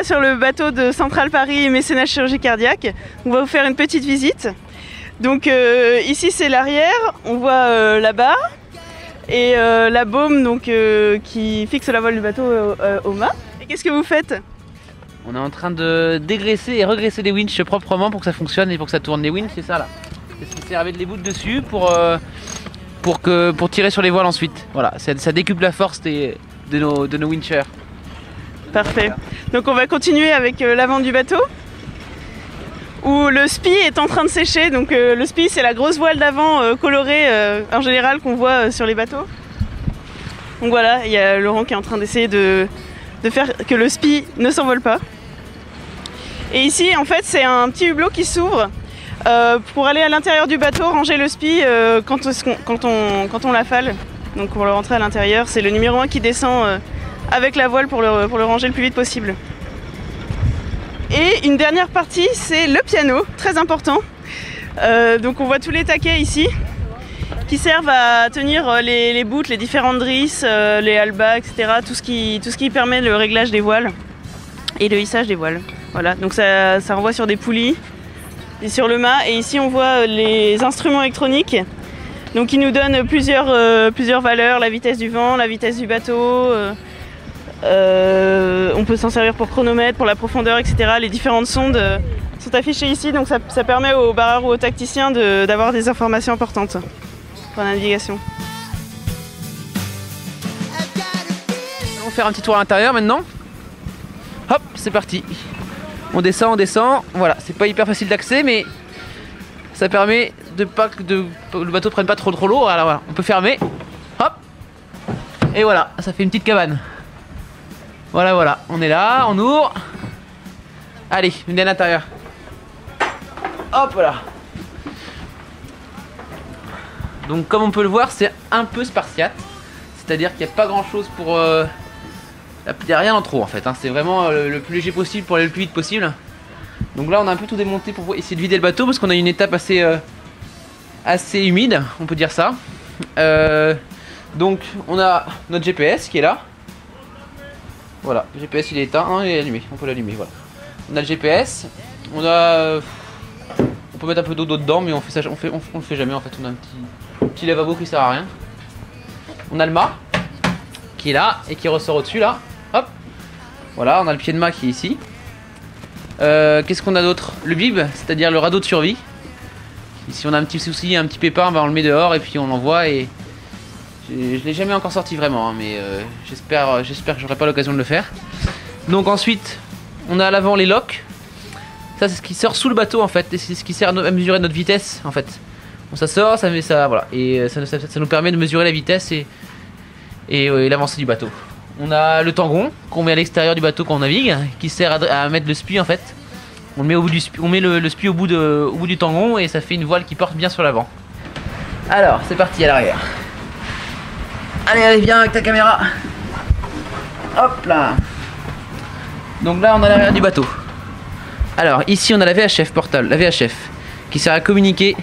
va sur le bateau de Central Paris Mécénat Chirurgie Cardiaque. On va vous faire une petite visite. Donc ici c'est l'arrière, on voit la barre et la baume donc, qui fixe la voile du bateau au mât. Et qu'est-ce que vous faites? On est en train de dégraisser et regraisser les winches proprement pour que ça fonctionne et pour que ça tourne. Les winches, c'est ça là. C'est ce qui sert avec les bouts dessus pour tirer sur les voiles ensuite. Voilà, ça décuple la force de nos winchers. Parfait. Donc on va continuer avec l'avant du bateau où le spi est en train de sécher. Donc le spi c'est la grosse voile d'avant colorée en général qu'on voit sur les bateaux. Donc voilà, il y a Laurent qui est en train d'essayer de faire que le spi ne s'envole pas. Et ici en fait c'est un petit hublot qui s'ouvre pour aller à l'intérieur du bateau, ranger le spi quand on l'affale. Donc pour le rentrer à l'intérieur, c'est le numéro 1 qui descend avec la voile pour le ranger le plus vite possible. Et une dernière partie, c'est le piano, très important. Donc on voit tous les taquets ici qui servent à tenir les bouts, les différentes drisses, les halbas, etc. Tout ce qui permet le réglage des voiles et le hissage des voiles. Voilà, donc ça renvoie sur des poulies et sur le mât. Et ici on voit les instruments électroniques donc qui nous donnent plusieurs valeurs, la vitesse du vent, la vitesse du bateau. On peut s'en servir pour chronomètre, pour la profondeur, etc. Les différentes sondes sont affichées ici, donc ça permet aux barreurs ou aux tacticiens d'avoir des informations importantes pour la navigation. On va faire un petit tour à l'intérieur maintenant. Hop, c'est parti. On descend, voilà, c'est pas hyper facile d'accès, mais ça permet de pas que le bateau prenne pas trop l'eau. Alors voilà, on peut fermer. Hop. Et voilà, ça fait une petite cabane. Voilà, on est là, on ouvre. Allez, on est à l'intérieur. Hop là. Donc comme on peut le voir, c'est un peu spartiate. C'est-à-dire qu'il n'y a pas grand chose pour... Il n'y a rien en trop en fait, hein. C'est vraiment le plus léger possible pour aller le plus vite possible. Donc là on a un peu tout démonté pour essayer de vider le bateau parce qu'on a une étape assez humide, on peut dire ça. Donc on a notre GPS qui est là. Voilà, le GPS il est éteint, non, il est allumé, on peut l'allumer, voilà. On a le GPS, on peut mettre un peu d'eau dedans, mais on le fait jamais en fait. On a un petit lavabo qui sert à rien. On a le mât qui est là et qui ressort au-dessus là. Hop. Voilà, on a le pied de mât qui est ici. Qu'est-ce qu'on a d'autre? Le bib, c'est-à-dire le radeau de survie. Si on a un petit souci, un petit pépin, on le met dehors et puis on l'envoie. Et je l'ai jamais encore sorti vraiment, hein, mais j'espère que j'aurai pas l'occasion de le faire. Donc ensuite, on a à l'avant les locks. Ça c'est ce qui sort sous le bateau en fait, et c'est ce qui sert à mesurer notre vitesse en fait. Bon, ça sort, ça met ça, voilà, et ça nous permet de mesurer la vitesse et l'avancée du bateau. On a le tangon qu'on met à l'extérieur du bateau quand on navigue, qui sert à mettre le spi en fait. On le met au bout du spi, on met le spi au bout du tangon et ça fait une voile qui porte bien sur l'avant. Alors c'est parti à l'arrière. Allez, viens avec ta caméra. Hop là. Donc là on a l'arrière du bateau. Alors ici on a la VHF portable, la VHF qui sert à communiquer